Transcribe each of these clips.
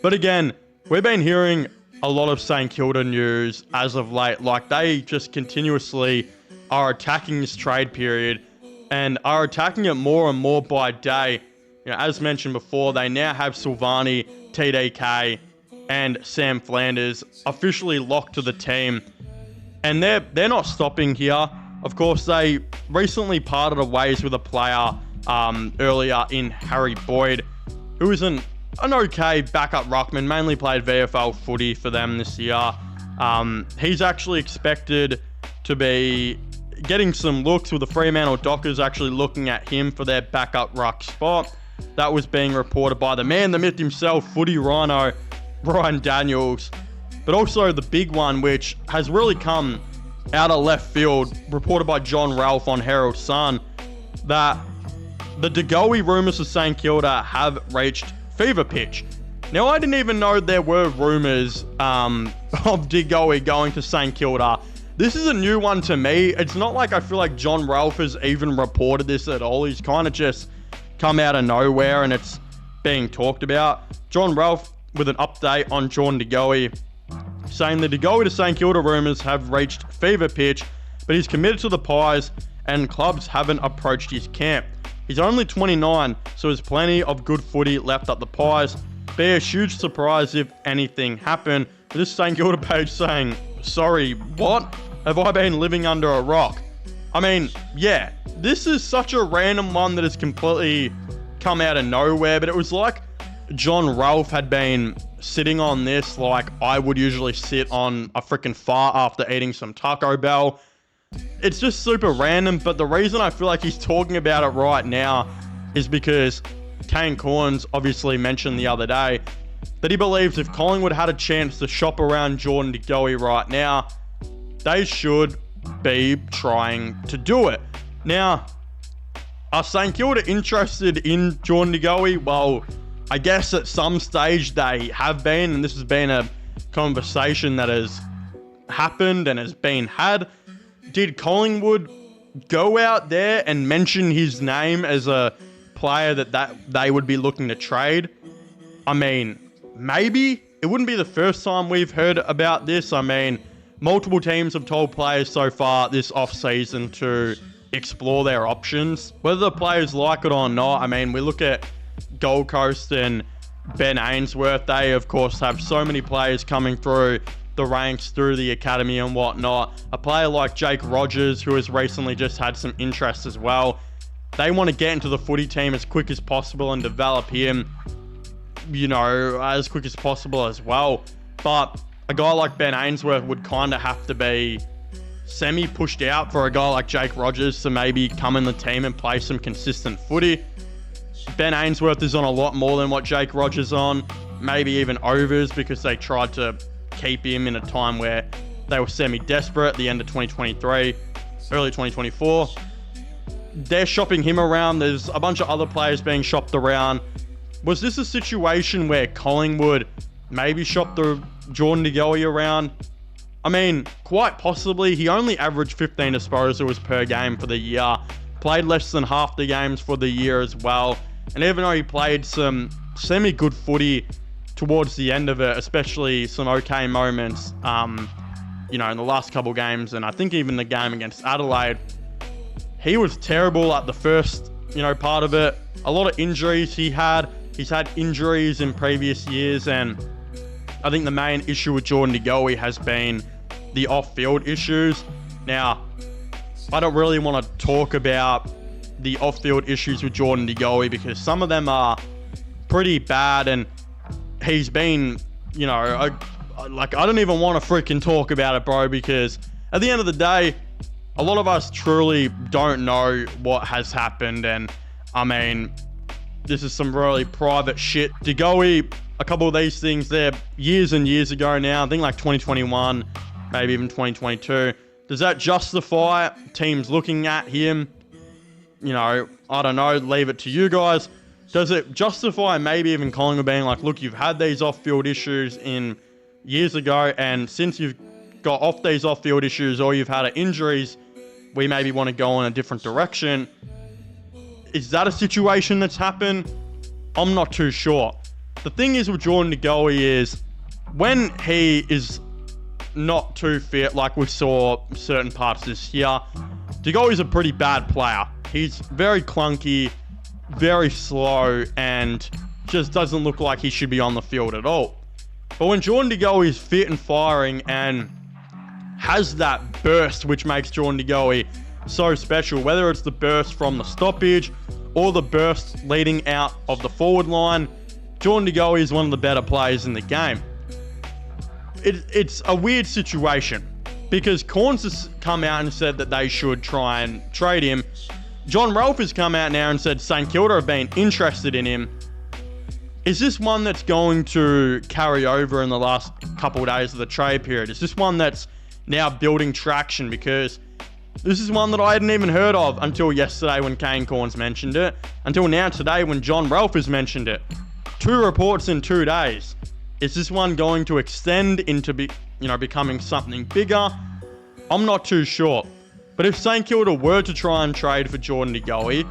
But again, we've been hearing a lot of St Kilda news as of late. Like, they just continuously are attacking this trade period and are attacking it more and more by day. You know, as mentioned before, they now have Silvani, TDK, and Sam Flanders officially locked to the team. And they're not stopping here. Of course, they recently parted ways with a player earlier in Harry Boyd, who is an okay backup ruckman, mainly played VFL footy for them this year. He's actually expected to be getting some looks, with the Fremantle Dockers actually looking at him for their backup ruck spot. That was being reported by the man, the myth himself, footy rhino, Ryan Daniels. But also the big one, which has really come out of left field, reported by John Ralph on Herald Sun, that the Goey rumours of St Kilda have reached fever pitch. Now, I didn't even know there were rumours of Goey going to St Kilda. This is a new one to me. It's not like I feel like John Ralph has even reported this at all. He's kind of just come out of nowhere and it's being talked about. John Ralph with an update on Jordan Goey, saying the Goey to St Kilda rumours have reached fever pitch, but he's committed to the Pies and clubs haven't approached his camp. He's only 29, so there's plenty of good footy left at the Pies. Be a huge surprise if anything happened. This St Kilda page saying, sorry, what? Have I been living under a rock? I mean, yeah, this is such a random one that has completely come out of nowhere, but it was like John Ralph had been sitting on this like I would usually sit on a freaking fart after eating some Taco Bell. It's just super random, but the reason I feel like he's talking about it right now is because Kane Corns obviously mentioned the other day that he believes if Collingwood had a chance to shop around Jordan Goey right now, they should be trying to do it. Now, are St Kilda interested in Jordan Goey? Well, I guess at some stage they have been, and this has been a conversation that has happened and has been had. Did Collingwood go out there and mention his name as a player that they would be looking to trade? I mean, maybe. It wouldn't be the first time we've heard about this. I mean, multiple teams have told players so far this off-season to explore their options. Whether the players like it or not, I mean, we look at Gold Coast and Ben Ainsworth. They, of course, have so many players coming through the ranks, through the academy and whatnot. A player like Jake Rogers, who has recently just had some interest as well. They want to get into the footy team as quick as possible and develop him, you know, as quick as possible as well. But a guy like Ben Ainsworth would kind of have to be semi-pushed out for a guy like Jake Rogers to maybe come in the team and play some consistent footy. Ben Ainsworth is on a lot more than what Jake Rogers on, maybe even overs, because they tried to keep him in a time where they were semi-desperate at the end of 2023, early 2024. They're shopping him around. There's a bunch of other players being shopped around. Was this a situation where Collingwood maybe shopped the Jordan Goey around? I mean, quite possibly. He only averaged 15 disposals per game for the year. Played less than half the games for the year as well. And even though he played some semi-good footy towards the end of it, especially some okay moments, you know, in the last couple games, and I think even the game against Adelaide, he was terrible at the first, you know, part of it. A lot of injuries he had. He's had injuries in previous years, and I think the main issue with Jordan Goey has been the off-field issues. Now, I don't really want to talk about the off-field issues with Jordan Goey because some of them are pretty bad, and he's been, you know, I don't even want to freaking talk about it, bro, because at the end of the day, a lot of us truly don't know what has happened, and I mean, this is some really private shit. Goey, a couple of these things there years and years ago now, I think like 2021, maybe even 2022. Does that justify teams looking at him? You know, I don't know, leave it to you guys. Does it justify maybe even Collingwood being like, look, you've had these off-field issues in years ago, and since you've got off these off-field issues or you've had injuries, we maybe want to go in a different direction. Is that a situation that's happened? I'm not too sure. the thing is with Jordan De Goey is when he is not too fit, like we saw certain parts this year, De Goey's a pretty bad player. He's very clunky, very slow, and just doesn't look like he should be on the field at all. But when Jordan De Goey is fit and firing and has that burst which makes Jordan De Goey so special, whether it's the burst from the stoppage or the burst leading out of the forward line, Jordan De Goey is one of the better players in the game. It's a weird situation because Corns has come out and said that they should try and trade him. John Ralph has come out now and said St Kilda have been interested in him. Is this one that's going to carry over in the last couple of days of the trade period? Is this one that's now building traction? Because this is one that I hadn't even heard of until yesterday when Kane Corns mentioned it, until now today when John Ralph has mentioned it. 2 reports in 2 days. Is this one going to extend into becoming something bigger? I'm not too sure. But if St Kilda were to try and trade for Jordan De Goey,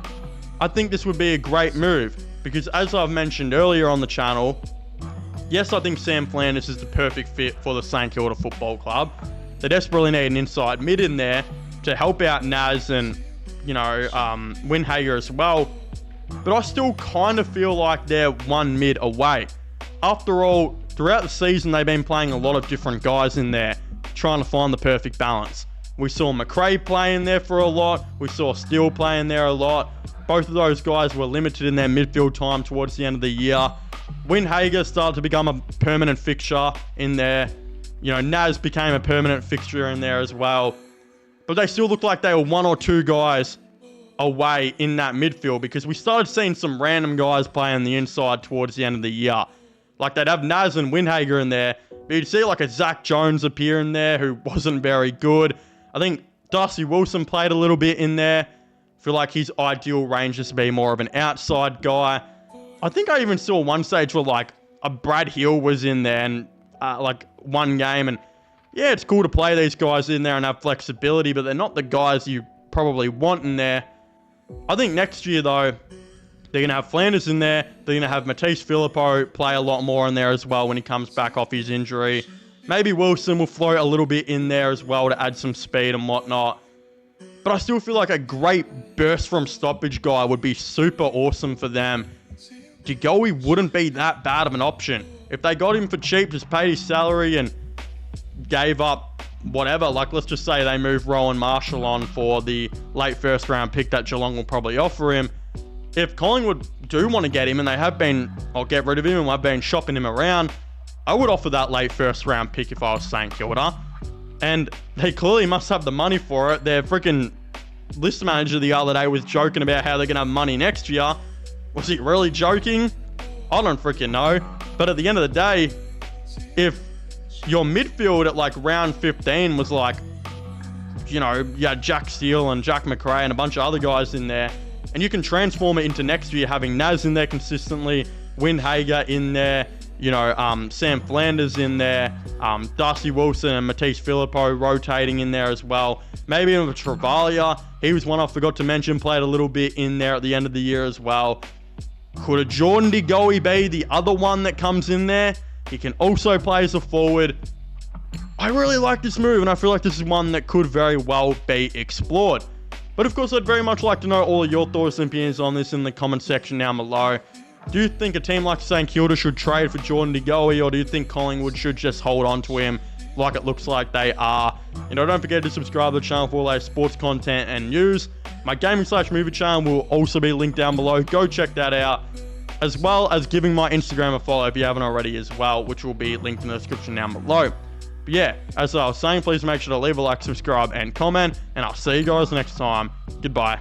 I think this would be a great move. Because as I've mentioned earlier on the channel, yes, I think Sam Flanders is the perfect fit for the St Kilda Football Club. They desperately need an inside mid in there to help out Naz and, Windhager as well. But I still kind of feel like they're one mid away. After all, throughout the season, they've been playing a lot of different guys in there, trying to find the perfect balance. We saw McRae play in there for a lot. We saw Steele play in there a lot. Both of those guys were limited in their midfield time towards the end of the year. Windhager started to become a permanent fixture in there. Naz became a permanent fixture in there as well. But they still looked like they were 1 or 2 guys away in that midfield because we started seeing some random guys play on the inside towards the end of the year. Like they'd have Naz and Windhager in there, but you'd see like a Zach Jones appear in there who wasn't very good. I think Darcy Wilson played a little bit in there. I feel like his ideal range is to be more of an outside guy. I think I even saw one stage where like a Brad Hill was in there and one game. And yeah, it's cool to play these guys in there and have flexibility, but they're not the guys you probably want in there. I think next year though, they're going to have Flanders in there. They're going to have Matisse Philippou play a lot more in there as well when he comes back off his injury. Maybe Wilson will float a little bit in there as well to add some speed and whatnot. But I still feel like a great burst from stoppage guy would be super awesome for them. De Goey wouldn't be that bad of an option. If they got him for cheap, just paid his salary and gave up whatever. Like, let's just say they move Rowan Marshall on for the late first round pick that Geelong will probably offer him. If Collingwood do want to get him and they have been, I'll get rid of him and I've been shopping him around, I would offer that late first round pick if I was St Kilda. And they clearly must have the money for it. Their freaking list manager the other day was joking about how they're going to have money next year. Was he really joking? I don't freaking know. But at the end of the day, if your midfield at like round 15 was like, you had Jack Steele and Jack McRae and a bunch of other guys in there, and you can transform it into next year having Naz in there consistently, Windhager in there, Sam Flanders in there, Darcy Wilson and Matisse Philippou rotating in there as well. Maybe even Travalia. He was one I forgot to mention, played a little bit in there at the end of the year as well. Could a Jordan De Goey be the other one that comes in there? He can also play as a forward. I really like this move, and I feel like this is one that could very well be explored. But of course, I'd very much like to know all of your thoughts and opinions on this in the comment section down below. Do you think a team like St Kilda should trade for Jordan De Goey, or do you think Collingwood should just hold on to him like it looks like they are? Don't forget to subscribe to the channel for all our sports content and news. My gaming/movie channel will also be linked down below. Go check that out. As well as giving my Instagram a follow if you haven't already as well, which will be linked in the description down below. But yeah, as I was saying, please make sure to leave a like, subscribe, and comment, and I'll see you guys next time. Goodbye.